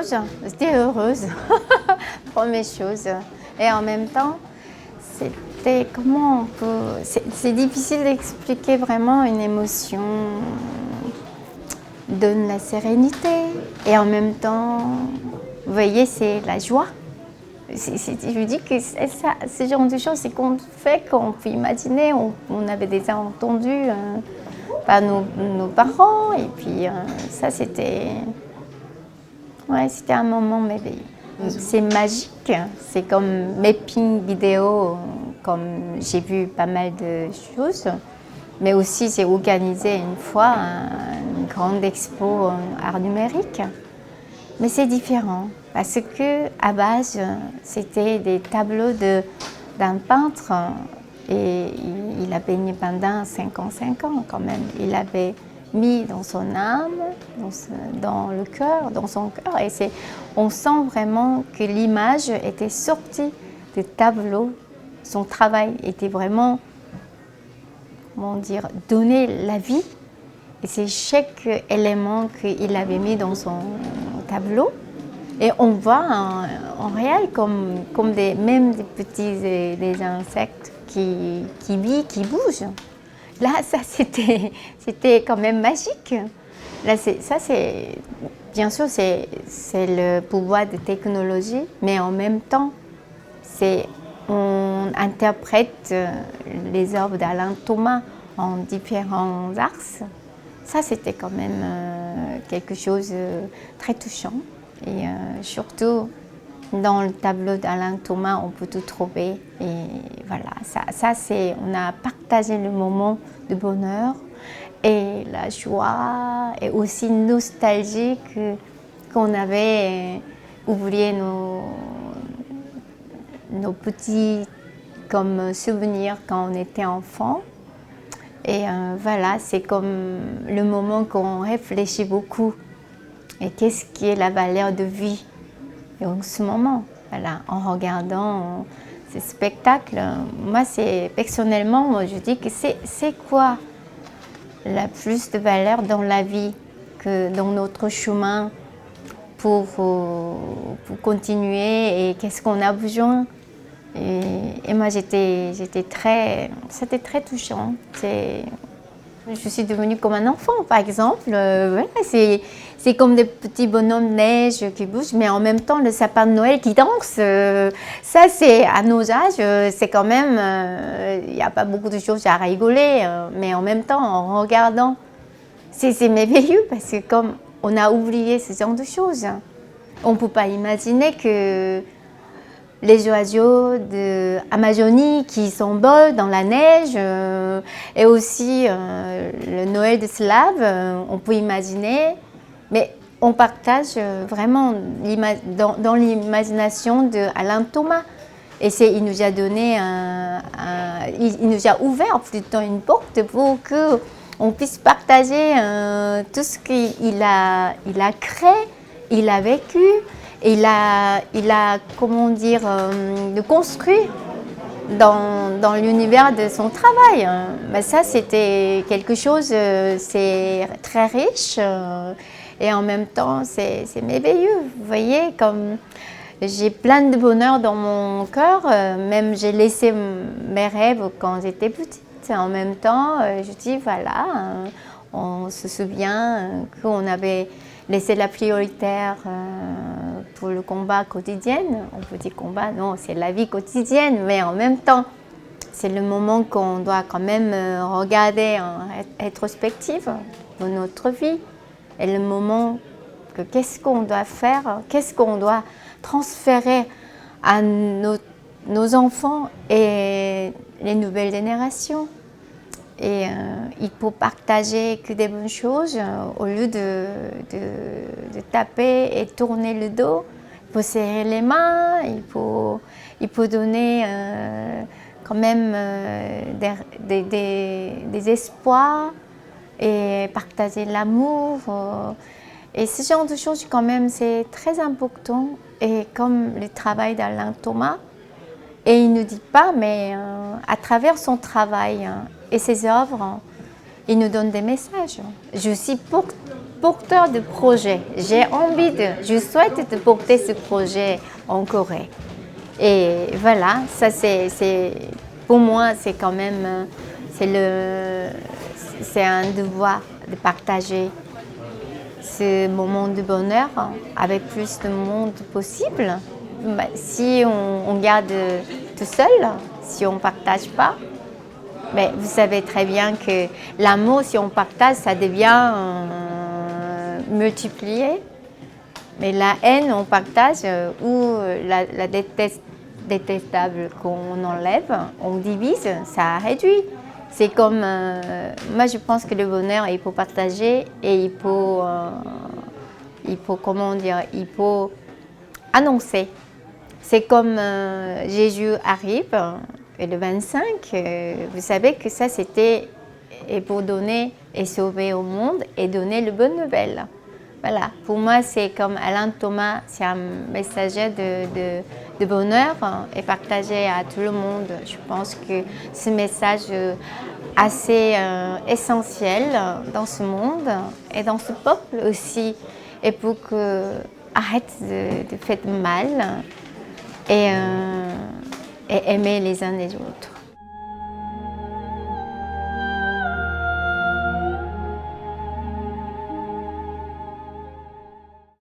chose, j'étais heureuse. Première chose. Et en même temps, c'était comment on peut. C'est difficile d'expliquer vraiment une émotion. Donne la sérénité. Et en même temps, vous voyez, c'est la joie. Je vous dis que ça, ce genre de choses, c'est qu'on fait, qu'on peut imaginer. On avait déjà entendu par nos parents. Et puis, ça, c'était. Ouais, c'était un moment merveilleux. C'est magique, c'est comme mapping vidéo, comme j'ai vu pas mal de choses, mais aussi j'ai organisé une fois une grande expo en art numérique. Mais c'est différent parce que à base c'était des tableaux d'un peintre et il a peigné pendant 55 ans quand même. Il avait mis dans son âme, dans le cœur, dans son cœur. Et on sent vraiment que l'image était sortie des tableaux. Son travail était vraiment, comment dire, donner la vie. Et c'est chaque élément qu'il avait mis dans son tableau. Et on voit en réel comme même des petits des insectes qui vivent, qui bougent. Là, ça, c'était quand même magique. Là, bien sûr, c'est le pouvoir de technologie, mais en même temps, on interprète les œuvres d'Alain Thomas en différents axes. Ça, c'était quand même quelque chose de très touchant. Et surtout, dans le tableau d'Alain Thomas, on peut tout trouver. Et voilà, on a partagé le moment de bonheur et la joie et aussi nostalgique qu'on avait oublié nos petits comme souvenirs quand on était enfant. Et voilà, c'est comme le moment qu'on réfléchit beaucoup. Et qu'est-ce qui est la valeur de vie en ce moment, voilà, en regardant ces spectacles, moi, personnellement, je dis que c'est quoi la plus de valeur dans la vie que dans notre chemin pour continuer et qu'est-ce qu'on a besoin. Et moi, c'était très touchant. Je suis devenue comme un enfant, par exemple. Voilà, c'est comme des petits bonhommes de neige qui bougent, mais en même temps, le sapin de Noël qui danse. Ça, c'est à nos âges, c'est quand même. Il n'y a pas beaucoup de choses à rigoler, mais en même temps, en regardant, c'est merveilleux parce que comme on a oublié ce genre de choses, on ne peut pas imaginer que les oiseaux d'Amazonie qui sont beaux dans la neige et aussi le Noël de Slave, on peut imaginer, mais on partage vraiment dans l'imagination d'Alain Thomas. Et il nous a donné il nous a ouvert plutôt une porte pour qu'on puisse partager tout ce qu'il a créé, il a vécu. Il a comment dire, de construire dans l'univers de son travail. Ben ça, c'était quelque chose, c'est très riche et en même temps, c'est merveilleux. Vous voyez, comme j'ai plein de bonheur dans mon cœur, même j'ai laissé mes rêves quand j'étais petite. En même temps, je dis, voilà, on se souvient qu'on avait laisser la prioritaire pour le combat quotidien. On peut dire combat, non, c'est la vie quotidienne, mais en même temps, c'est le moment qu'on doit quand même regarder en rétrospective de notre vie. Et le moment que qu'est-ce qu'on doit faire, qu'est-ce qu'on doit transférer à nos enfants et les nouvelles générations. Et il faut partager que des bonnes choses au lieu de taper et tourner le dos. Il faut serrer les mains, il faut donner quand même des espoirs et partager l'amour. Et ce genre de choses, quand même, c'est très important. Et comme le travail d'Alain Thomas, et il ne dit pas, mais à travers son travail et ses œuvres, il nous donne des messages. Je suis pour porteur de projet. Je souhaite de porter ce projet en Corée. Et voilà, ça pour moi, c'est quand même, c'est un devoir de partager ce moment de bonheur avec plus de monde possible. Si on garde tout seul, si on ne partage pas, vous savez très bien que l'amour, si on partage, ça devient multiplié. Mais la haine, on partage, ou la détestable qu'on enlève, on divise, ça réduit. C'est comme, moi je pense que le bonheur, il faut partager et il faut comment dire, il faut annoncer. C'est comme Jésus arrive, et le 25, vous savez que ça c'était pour donner et sauver au monde et donner le bonne nouvelle. Voilà, pour moi c'est comme Alain Thomas, c'est un messager de bonheur et partagé à tout le monde. Je pense que ce message assez essentiel dans ce monde et dans ce peuple aussi, et pour que arrête de faire mal et aimer les uns les autres.